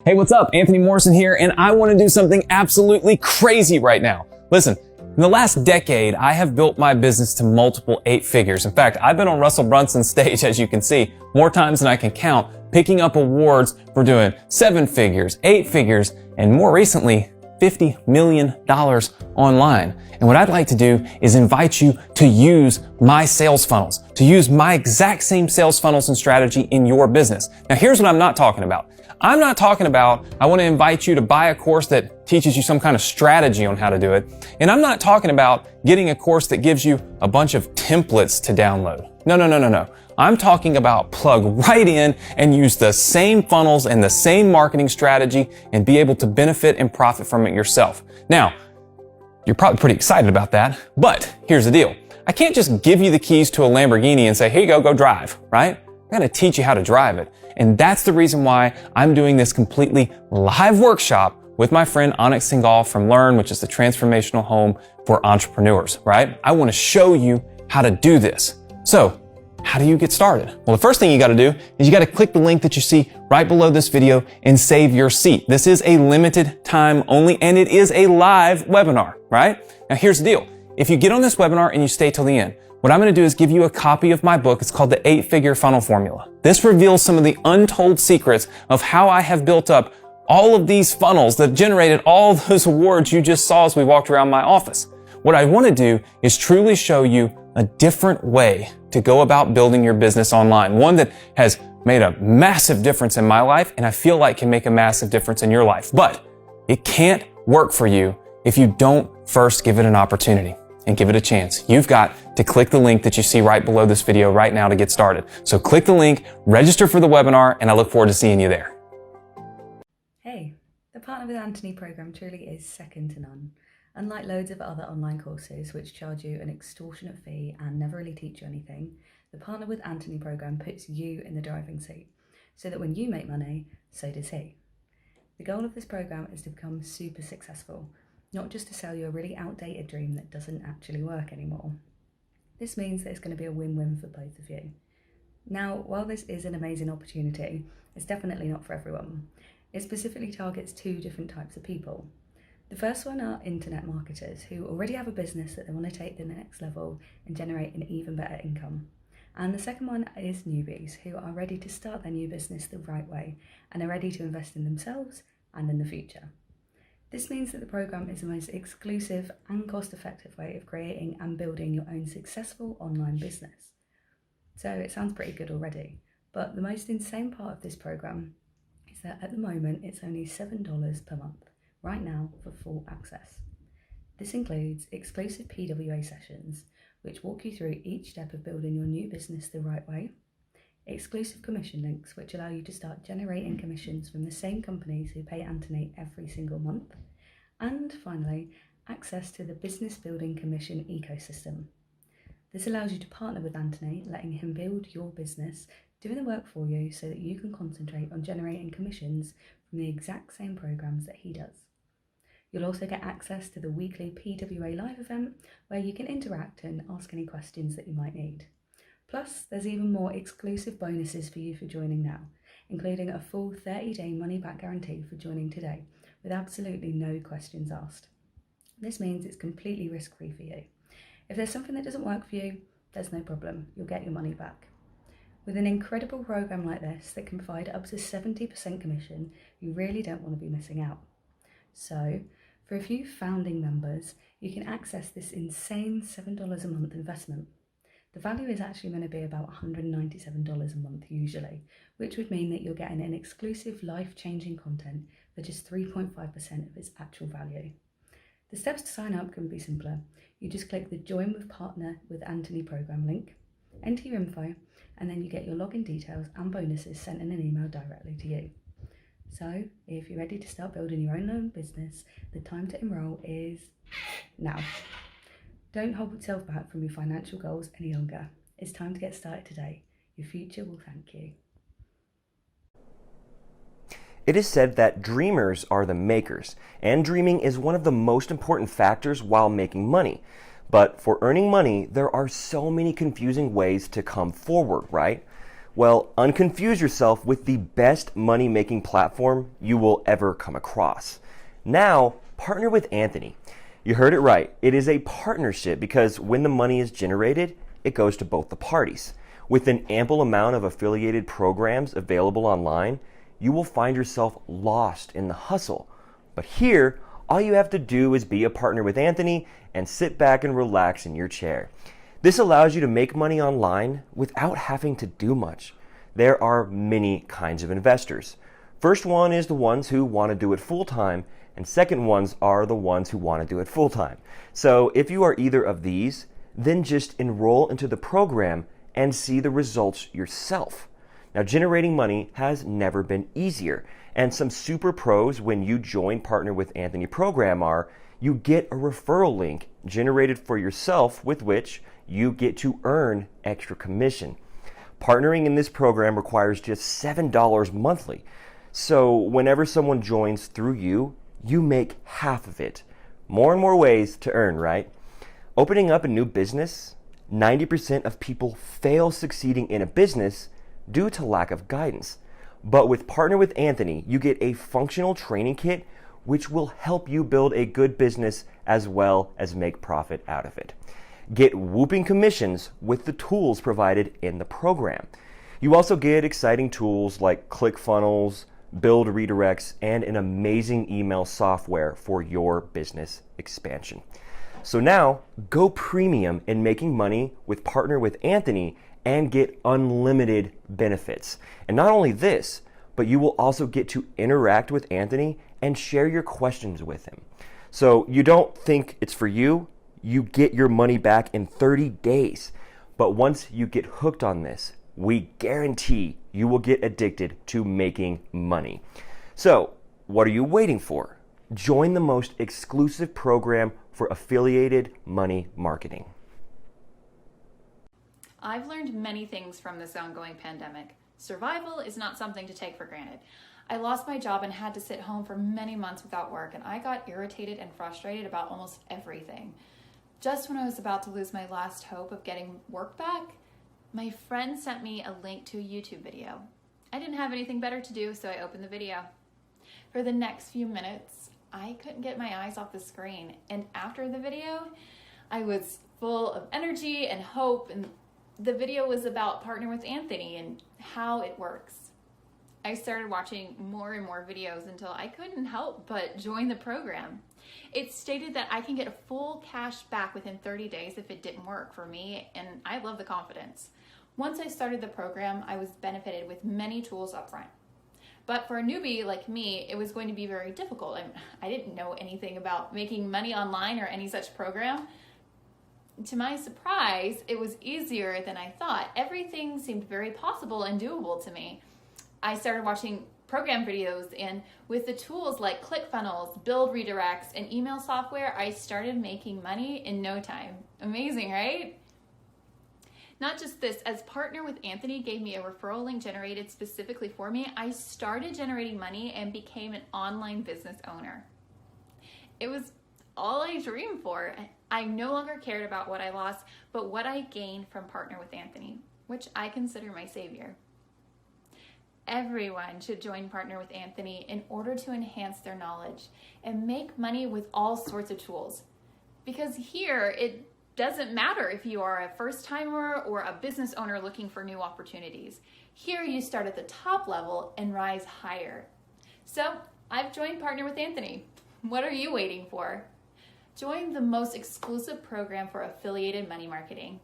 Hey, what's up? Anthony Morrison here, and I want to do something absolutely crazy right now. Listen, in the last decade, I have built my business to multiple 8 figures. In fact, I've been on Russell Brunson's stage, as you can see, more times than I can count, picking up awards for doing 7 figures, 8 figures, and more recently, $50 million online. And what I'd like to do is invite you to use my sales funnels, to use my exact same sales funnels and strategy in your business. Now, here's what I'm not talking about. I'm not talking about, I want to invite you to buy a course that teaches you some kind of strategy on how to do it. And I'm not talking about getting a course that gives you a bunch of templates to download. No. I'm talking about plug right in and use the same funnels and the same marketing strategy and be able to benefit and profit from it yourself. Now, you're probably pretty excited about that, but here's the deal. I can't just give you the keys to a Lamborghini and say, here you go drive, right? I gotta teach you how to drive it. And that's the reason why I'm doing this completely live workshop with my friend Onyx Singhal from Learn, which is the transformational home for entrepreneurs, right? I wanna show you how to do this. So, how do you get started? Well, the first thing you gotta do is you gotta click the link that you see right below this video and save your seat. This is a limited time only, and it is a live webinar, right? Now, here's the deal. If you get on this webinar and you stay till the end, what I'm going to do is give you a copy of my book. It's called The 8-Figure Funnel Formula. This reveals some of the untold secrets of how I have built up all of these funnels that generated all those awards you just saw as we walked around my office. What I want to do is truly show you a different way to go about building your business online. One that has made a massive difference in my life and I feel like can make a massive difference in your life. But it can't work for you if you don't first give it an opportunity and give it a chance. You've got to click the link that you see right below this video right now to get started. So click the link, register for the webinar, and I look forward to seeing you there. Hey, the Partner with Anthony program truly is second to none. Unlike loads of other online courses which charge you an extortionate fee and never really teach you anything, the Partner with Anthony program puts you in the driving seat so that when you make money, so does he. The goal of this program is to become super successful, not just to sell you a really outdated dream that doesn't actually work anymore. This means that it's going to be a win-win for both of you. Now, while this is an amazing opportunity, it's definitely not for everyone. It specifically targets 2 different types of people. The first one are internet marketers who already have a business that they want to take to the next level and generate an even better income. And the second one is newbies who are ready to start their new business the right way and are ready to invest in themselves and in the future. This means that the program is the most exclusive and cost-effective way of creating and building your own successful online business. So it sounds pretty good already, but the most insane part of this program is that at the moment it's only $7 per month, right now, for full access. This includes exclusive PWA sessions, which walk you through each step of building your new business the right way, exclusive commission links which allow you to start generating commissions from the same companies who pay Anthony every single month, and finally, access to the business building commission ecosystem. This allows you to partner with Anthony, letting him build your business, doing the work for you so that you can concentrate on generating commissions from the exact same programs that he does. You'll also get access to the weekly PWA live event where you can interact and ask any questions that you might need. Plus, there's even more exclusive bonuses for you for joining now, including a full 30-day money-back guarantee for joining today, with absolutely no questions asked. This means it's completely risk-free for you. If there's something that doesn't work for you, there's no problem, you'll get your money back. With an incredible program like this that can provide up to 70% commission, you really don't want to be missing out. So, for a few founding members, you can access this insane $7 a month investment. The value is actually going to be about $197 a month usually, which would mean that you're getting an exclusive life-changing content for just 3.5% of its actual value. The steps to sign up can be simpler. You just click the Join with Partner with Anthony program link, enter your info, and then you get your login details and bonuses sent in an email directly to you. So, if you're ready to start building your own business, the time to enroll is now. Don't hold yourself back from your financial goals any longer. It's time to get started today. Your future will thank you. It is said that dreamers are the makers, and dreaming is one of the most important factors while making money. But for earning money, there are so many confusing ways to come forward, right? Well, unconfuse yourself with the best money-making platform you will ever come across. Now, partner with Anthony. You heard it right. It is a partnership because when the money is generated, it goes to both the parties. With an ample amount of affiliated programs available online, you will find yourself lost in the hustle. But here, all you have to do is be a partner with Anthony and sit back and relax in your chair. This allows you to make money online without having to do much. There are many kinds of investors. First one is the ones who want to do it full-time, and second ones are the ones who want to do it full-time. So if you are either of these, then just enroll into the program and see the results yourself. Now, generating money has never been easier, and some super pros when you join Partner with Anthony program are you get a referral link generated for yourself with which you get to earn extra commission. Partnering in this program requires just $7 monthly. So whenever someone joins through you, you make half of it. More and more ways to earn, right? Opening up a new business, 90% of people fail succeeding in a business due to lack of guidance. But with Partner with Anthony, you get a functional training kit which will help you build a good business as well as make profit out of it. Get whooping commissions with the tools provided in the program. You also get exciting tools like ClickFunnels, Build Redirects, and an amazing email software for your business expansion. So now, go premium in making money with Partner with Anthony and get unlimited benefits. And not only this, but you will also get to interact with Anthony and share your questions with him. So you don't think it's for you, you get your money back in 30 days. But once you get hooked on this, we guarantee you will get addicted to making money. So what are you waiting for? Join the most exclusive program for affiliated money marketing. I've learned many things from this ongoing pandemic. Survival is not something to take for granted. I lost my job and had to sit home for many months without work, and I got irritated and frustrated about almost everything. Just when I was about to lose my last hope of getting work back, my friend sent me a link to a YouTube video. I didn't have anything better to do, so I opened the video. For the next few minutes, I couldn't get my eyes off the screen, and after the video, I was full of energy and hope, and the video was about Partner with Anthony and how it works. I started watching more and more videos until I couldn't help but join the program. It stated that I can get a full cash back within 30 days if it didn't work for me, and I love the confidence. Once I started the program, I was benefited with many tools up front. But for a newbie like me, it was going to be very difficult. I didn't know anything about making money online or any such program. To my surprise, it was easier than I thought. Everything seemed very possible and doable to me. I started watching program videos, and with the tools like ClickFunnels, Build Redirects, and email software, I started making money in no time. Amazing, right? Not just this, as Partner with Anthony gave me a referral link generated specifically for me, I started generating money and became an online business owner. It was all I dreamed for. I no longer cared about what I lost, but what I gained from Partner with Anthony, which I consider my savior. Everyone should join Partner with Anthony in order to enhance their knowledge and make money with all sorts of tools. Because here, it doesn't matter if you are a first-timer or a business owner looking for new opportunities. Here, you start at the top level and rise higher. So, I've joined Partner with Anthony. What are you waiting for? Join the most exclusive program for affiliated money marketing.